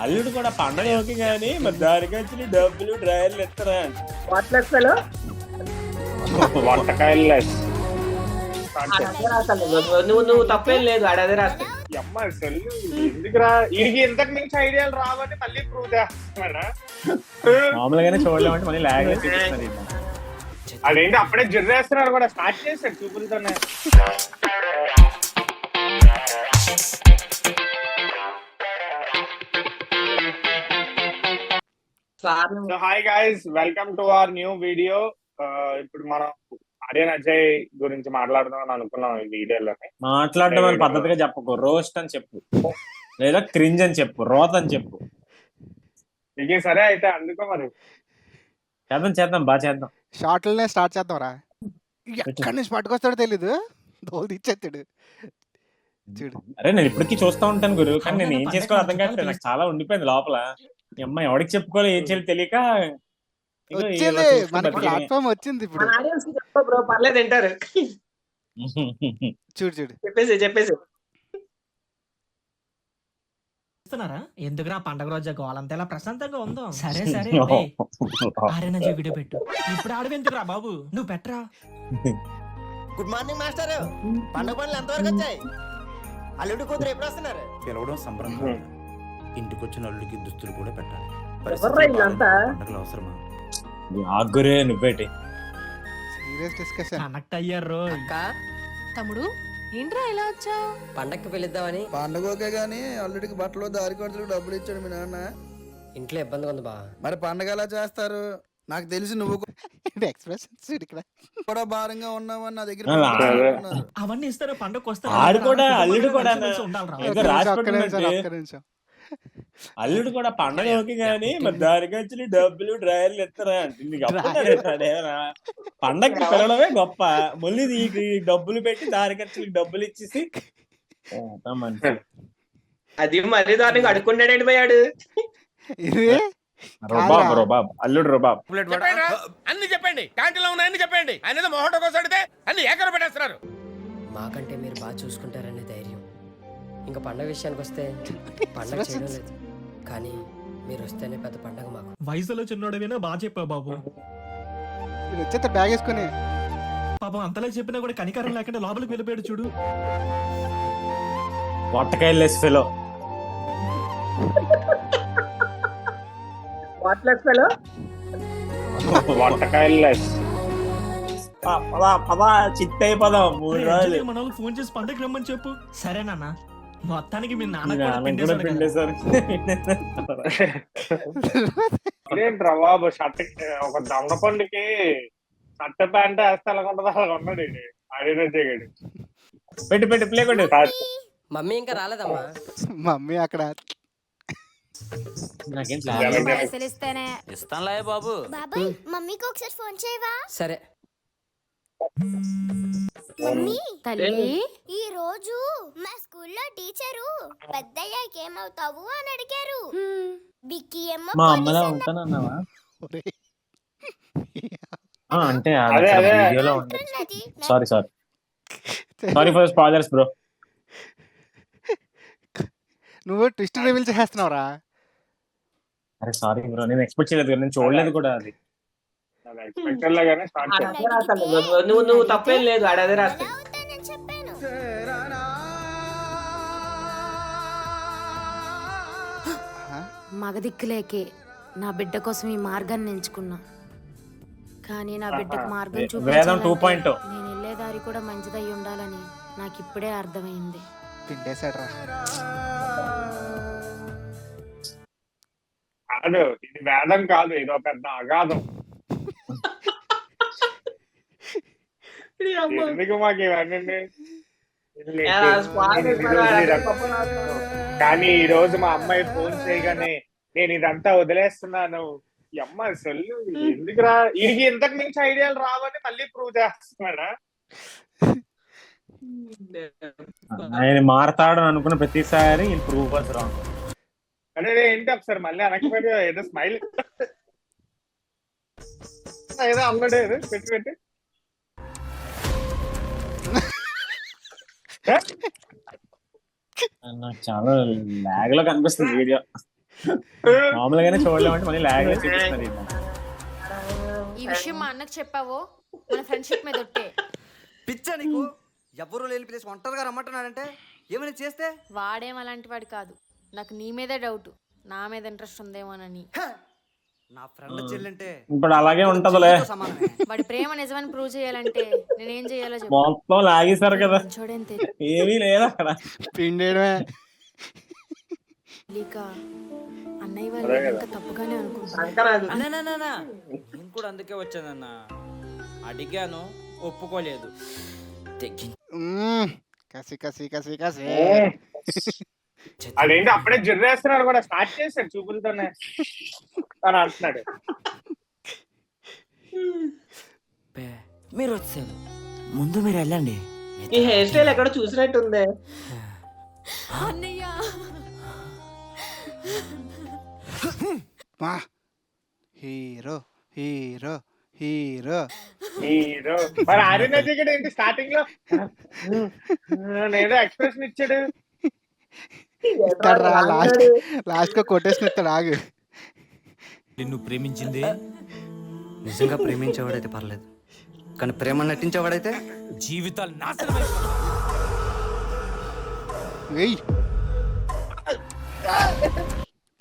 అల్లుడు కూడా పండగ ఓకే కానీ మరి దానికి వచ్చి డబ్బులు డ్రైవర్లు ఇస్తారా వాట్లెస్లో వంటకాయలు నువ్వు తప్పేం లేదు ఆడదే రాస్తా. అమ్మ అసలు ఎందుకురా వీడికి ఇంతకు మించి ఐడియాలు రావని మళ్ళీ ప్రూవ్ చేస్తున్నాడా? మామూలుగానే చూడలేమంటే మళ్ళీ లాగ్ చూపిస్తున్నారు ఈయన. అదేంటి అప్పుడే జర్రేస్తున్నాడు కూడా స్టార్ట్ చేశాడు చూపులతోనే. So hi guys, welcome to our new video. ఇప్పుడు మనం ఆర్యన్ అజయ్ గురించి మాట్లాడదాం అనుకున్నాం ఈ వీడియోలోనే. మాట్లాడడం అని పద్ధతిగా చెప్పకు, రోస్ట్ అని చెప్పు, లేదా క్రింజ్ అని చెప్పు, రోత్ అని చెప్పు. ఇక సరే అయితే అందుకో మరి చేద్దాం బాగా చేద్దాం. షార్ట్లనే స్టార్ట్ చేద్దాం రా. ఎక్కడి నుంచి పట్టుకొస్తాడో తెలీదు, దోలు ఇచ్చేస్తాడు చూడు. అరే నేను ఇప్పటికీ చూస్తా ఉంటాను గురు, కానీ నేను ఏం చేసుకోవాలో అర్థం కావట్లేదు. నాకు చాలా ఉండిపోయింది లోపల. ఈ అమ్మాయి ఎవరికి చెప్పుకోవాలి, ఏం చేయాలి తెలియక ఇగో ఇలా వచ్చింది చూస్తూ మనకి బతికేయడమే. ప్లాట్ఫామ్ వచ్చింది ఇప్పుడు. మన ఆడియన్స్ చెప్పు బ్రో, పర్లేదు వింటారు. చూడు చూడు చెప్పేసి చేస్తున్నారా? ఎందుకురా పండగ రోజు గోలంతా ఇలా ప్రశాంతంగా ఉందో. సరే సరే ఆరేనా వీడియో పెట్టు. ఇప్పుడు ఆడవెందుకురా బాబు, నువ్వు పెట్టరా. Good morning master. పండుగ పనులు ఎంతవరకు వచ్చాయి? అల్లుడు కూతురు ఎప్పుడు వస్తున్నారు? పిలవడం సంబరంగా ఇంటికి వచ్చిన అల్లుడికి దుస్తులు కూడా పెట్టాలి. ఎవర్రా వీళ్ళంతా? పండగలు అవసరమా? ఆగురే నువ్వేటి. Serious discussion. కనెక్ట్ అయ్యారు. అక్క, తమ్ముడు ఏంట్రా ఇలా వచ్చావు? పండగకి పిలుద్దామని. పండగకే గానీ అల్లుడికి బట్టలు దారి ఖర్చులకు డబ్బులు ఇచ్చాడు మీ నాన్న. ఇంట్లో ఇబ్బందిగా ఉంది బా. మరి పండగ ఎలా చేస్తారు? నాకు తెలిసి నువ్వు ఎక్స్ప్రెషన్స్ ఇక్కడ కూడా భారంగా ఉన్నావని నా దగ్గర అలా. పంపిస్తున్నారు. అవన్నీ ఇస్తారా పండగకు వస్తారు. ఆడు కూడా, అల్లుడు కూడా ఉండాలిరా. ఏదో ఒక్క రాసి నిమిషం, ఒక్క నిమిషం, పెట్టినట్టు. ఒక్క నిమిషం. అల్లుడు కూడా పండగ ఓకే కానీ మరి దానికి వచ్చి డబ్బులు డ్రైవర్లు ఇస్తారా అంటే నీకు అప్పుడేనా పండగకి పిలవడమే గొప్ప, మళ్ళీ నీకు ఈ డబ్బులు పెట్టి దారి ఖర్చులకు డబ్బులు ఇచ్చేసి ఎంత మంచి అది మరీ దానికి అడుక్కున్నాడేంటి పోయాడు. ఇది రుబాబ్ రుబాబ్ అల్లుడు రుబాబ్. అన్ని చెప్పండి, క్యాంటీన్లో ఉన్న అన్ని చెప్పండి. ఆయన ఏదో మొహటో కోసం అడిగితే అన్ని ఏకర పెట్టేస్తున్నారు. మాకంటే మీరు బాగా చూసుకుంటారనే ధైర్యం. ఇంకా పండగ విషయానికి వస్తే పండగ చేయడం లేదు, కానీ మీరు వస్తేనే పెద్ద పండగ మాకు. వయసులో చిన్నోడవేనా బాగా చెప్పావు బాబు. ఇది వచ్చేస్తే బ్యాగ్ వేసుకొని పాపం అంతలా చెప్పినా కూడా కనికరం లేకుండా లోపలికి వెళ్ళిపోయాడు చూడు. పొట్టకాయలు వేసి ఫెలో. వాట్లెస్లో వంటకాయలు పదా చిత్తైపోదాం 3 రోజులు. మన వాళ్ళకి ఫోన్ చేసి పండగ రమ్మని చెప్పు. సరేనా? మొత్తానికి మీ నాన్న మీ కూడా నాన్నకి కూడా పిండేశాడు కదా. పిండేశారు. ఏంట్రా బాబు, షర్ట్ ఒక దొంగ పండుకి షర్ట్ ప్యాంట్ వేస్తే ఎలా ఉంటుంది అలా ఉన్నాడు ఈడు. ఆర్యన్ అజయ్ గాడు. పెట్టి పెట్టి ప్లే కొట్టు. మమ్మీ ఇంకా రాలేదమ్మా. మమ్మీ అక్కడ నాకేం పైసలు ఇస్తేనే ఇస్తానులే బాబు. బాబాయ్ మమ్మీకి ఒకసారి ఫోన్ చేయవా? సరే. మమ్మీ తల్లి ఈ రోజు మా స్కూల్లో టీచరు పెద్దయ్యాక ఏమవుతావు అని అడిగారు. బిక్కీ ఏమో మా అమ్మలా ఉంటానన్నావా? ఒరేయ్. అంటే అదే, అదే. వీడియోలో ఉంది. అంటున్నది. Sorry for spoilers bro. నువ్వు ట్విస్ట్ రివీల్ చేస్తున్నావురా. అరే సారీ బ్రో, నేను ఎక్స్పెక్ట్ చేయలేదు కదా, నేను చూడలేదు కూడా అది. ఎక్స్పెక్టెడ్ లాగానే స్టార్ట్ చేశాడు. ఆడదే రాస్తా. నువ్వు తప్పేం లేదు ఆడదే రాస్తా. ఎలా అవుతానని చెప్పాను. మగదిక్కులేకే నా బిడ్డ కోసం ఈ మార్గాన్ని ఎంచుకున్నా, కానీ నా బిడ్డకు మార్గం వేదం చూపించాలంటే 2.0. నేను వెళ్ళే దారి కూడా మంచిదై ఉండాలని నాకు ఇప్పుడే అర్థమైంది. పిండేశాడు రా. కాదు, ఇది వేదం కాదు, ఇదో పెద్ద అగాధం. ఎందుకు మాకు ఇవన్నీ? కానీ ఈ రోజు మా అమ్మాయి ఫోన్ చేయగానే నేను ఇదంతా వదిలేస్తున్నాను. ఈ అమ్మ అసలు ఎందుకురా వీడికి ఇంతకు మించి ఐడియాలు రావని మళ్ళీ ప్రూవ్ చేస్తున్నాడా? ఆయన మారతాడు అనుకున్న ప్రతిసారి ప్రూవ్ రాంగ్. అదే ఏంటి ఒకసారి మళ్ళీ అనకపోతే ఏదో స్మైల్ ఏదో అన్నాడు, ఏదో పెట్టి నాకు చాలా లాగ్ లో కనిపిస్తుంది వీడియో. మామూలుగానే చూడలేమంటే మళ్ళీ లాగ్ చూపిస్తున్నారు ఈయన. ఈ విషయం మా అన్నకు చెప్పావో మన ఫ్రెండ్షిప్ మీద ఒట్టే. పిచ్చా నీకు? ఎవరు లేని ప్లేస్ ఒంటరిగా రమ్మంటున్నాడంటే ఏమైనా చేస్తే? వాడేం అలాంటి వాడు కాదు. నాకు నీ మీదే డౌట్, నా మీద ఇంట్రెస్ట్ ఉందేమోనని. నా ఫ్రెండ్ చెల్లంటే ఇప్పుడు అలాగే ఉంటదిలే. సమానమే. వాడి ప్రేమ నిజమని ప్రూవ్ చేయాలంటే నేనేం చేయాలో చెప్పు. మొత్తం లాగేశారు కదా, చూడేం ఏమీ లేదు అక్కడ. పిండేయడమే. తెలియక అన్నయ్య వాళ్ళు ఇంకా తప్పుగానే అనుకుంటున్నాను. శంకరాజు నేను కూడా అందుకే వచ్చానన్నా. అడిగాను, ఒప్పుకోలేదు. కసి కసి కసి కసి. అదేంటి అప్పుడే జర్రేస్తున్నాడు కూడా, స్టార్ట్ చేశాడు చూపులతోనే అని అంటున్నాడు. మీరు వచ్చారు, ముందు మీరు వెళ్ళండి. ఈ హెయిర్ స్టైల్ ఎక్కడ చూసినట్టుంది. అన్నయ్య మా హీరో హీరో హీరో. హీరో మరి ఆర్యన్ అజయ్ ఏంటి స్టార్టింగ్ లో నేను ఎక్స్ప్రెషన్ ఇచ్చాడు. ఇస్తాడు రా, లాస్ట్ గా కొటేషన్ ఇస్తాడు. ఆగు. నిన్ను ప్రేమించింది నిజంగా ప్రేమించేవాడైతే పర్లేదు, కానీ ప్రేమ నటించేవాడైతే జీవితాలు నాశనం అయిపోతాయి. వెయ్యి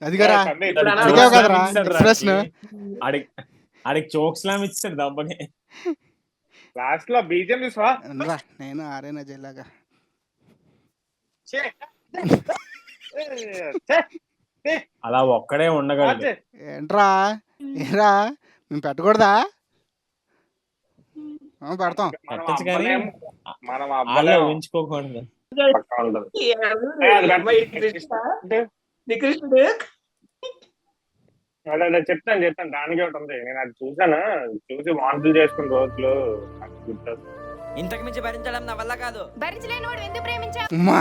అది కదా ఇప్పుడు అడిగావు కదరా ఎక్స్ప్రెషన్. ఆడికి చోక్స్ లామ్ ఇచ్చాడు దెబ్బకి. లాస్ట్ లో బీజం చూసా. నేను ఆర్యన్ అజయ్ లాగా. అలా ఒక్కడే ఉండగలడు. ఏంట్రా ఏరా మేము పెట్టకూడదా? పెడతాం. పెట్టచ్చు కానీ మనం అలా ఊహించుకోకూడదు. అదే చెప్తాను దానికి ఒకటి ఉంది. నేను అది చూసాను, చూసి వాంతులు చేసుకున్న రోజులు ఇంతకు మించి భరించడం నా వల్ల కాదు. భరించలేని వాడు ఎందుకు ప్రేమించా? అమ్మా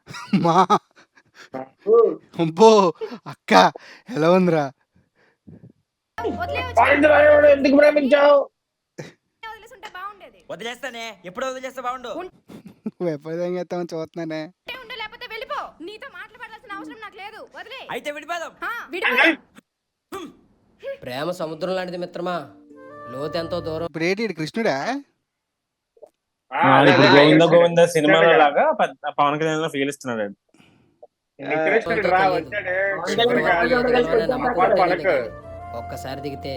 అమ్మా అబ్బో అక్క ఎలా ఉందిరా? ఎందుకు ప్రేమించావు? వదిలేస్తానే, ఎప్పుడు వదిలేస్తా బాగుండు. నువ్వు ఎప్పుడేం చేస్తామని చూస్తున్నానే. లేకపోతే వెళ్ళిపో. నీతో మాట్లాడాల్సిన అవసరం నాకు లేదు. వదిలే. అయితే విడిపోదాం. ప్రేమ సముద్రం లాంటిది మిత్రమా, లోతు ఎంతో దూరం. ఇప్పుడు ఏంటి కృష్ణుడా? గోవింద గోవింద సినిమాలో లాగా పవన్ కళ్యాణ్ లో ఫీల్ ఇస్తున్నాడు. ఒక్కసారి దిగితే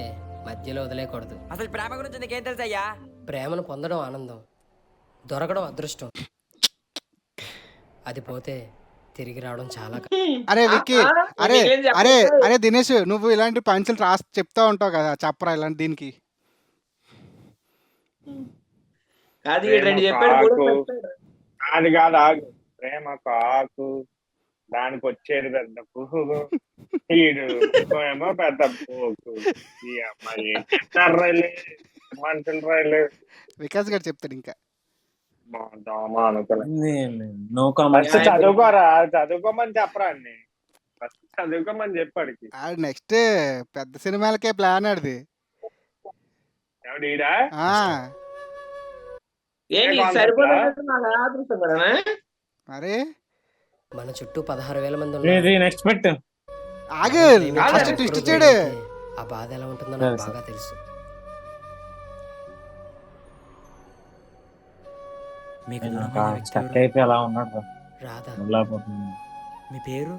మధ్యలో వదిలేయకూడదు. అసలు ప్రేమ గురించి నీకేం తెలుసయ్యా? ప్రేమను పొందడం ఆనందం, దొరకడం అదృష్టం. అది పోతే తిరిగి రావడం చాలా అరే విక్కీ, అరే అరే అరే దినేష్, నువ్వు ఇలాంటి పంచులు రాసి చెప్తా ఉంటావు కదా, చెప్పరా ఇలాంటి దీనికి. అది రెండు చెప్పాడు. అది కాదు, ఆగు. ప్రేమ కాకు, దానికి వచ్చేది పెద్ద పువ్వు, ఈడు ఏమో పెద్ద పోకు. ఈ అమ్మాయి రైలు మనుషుల రైలు. వికాస్ గారు చెప్తాడు ఇంకా. ఫస్ట్ చదువుకోరా, చదువుకోమని చెప్పరా అన్ని. ఫస్ట్ చదువుకోమని చెప్పాడికి. నెక్స్ట్ పెద్ద సినిమాలకే ప్లాన్ ఆడిది. ఎవడీడా? అరే మన చుట్టూ 16,000 మంది ఉన్నారు. నెక్స్ట్ పెట్టు. ఆగు, ఫస్ట్ ట్విస్ట్ ఇచ్చాడు. ఆ బాధ ఎలా ఉంటుందో నాకు బాగా తెలుసు. మీకు స్టక్ అయితే అలా ఉన్నాడు. రాధా. మీ పేరు?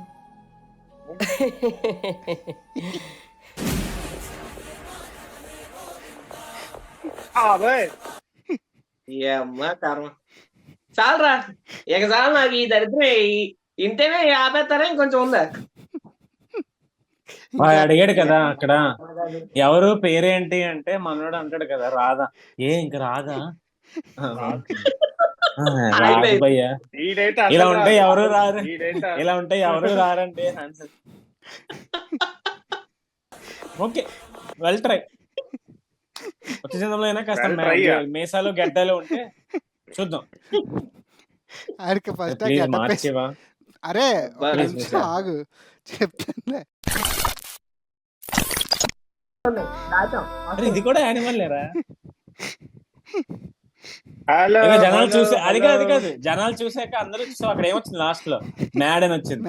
చాలరా ఇక చాలు. నాకు ఈ దరిద్రం ఇంటేనే ఆపేస్తారా ఇంకొంచెం ఉందా? అడిగాడు కదా అక్కడ, ఎవరు పేరేంటి అంటే మనోడు అంటాడు కదా రాధా. ఇంక రాధా భయ్యా, ఇలా ఉంటే ఎవరు రారు, ఇలా ఉంటే ఎవరు రారంటే ఓకే వెల్ ట్రై. వచ్చే జనంలో అయినా కాస్త మీసాలు గడ్డలు ఉంటే చూద్దాం. మార్చేవా? అరే ఆగు చెప్తాను. ఇది కూడా యానిమల్ లేరా? జనాలు చూసే అది కాదు జనాలు చూసాక అందరూ చూసాం. అక్కడ ఏమొచ్చింది లాస్ట్ లో? మ్యాడ్ అని వచ్చింది.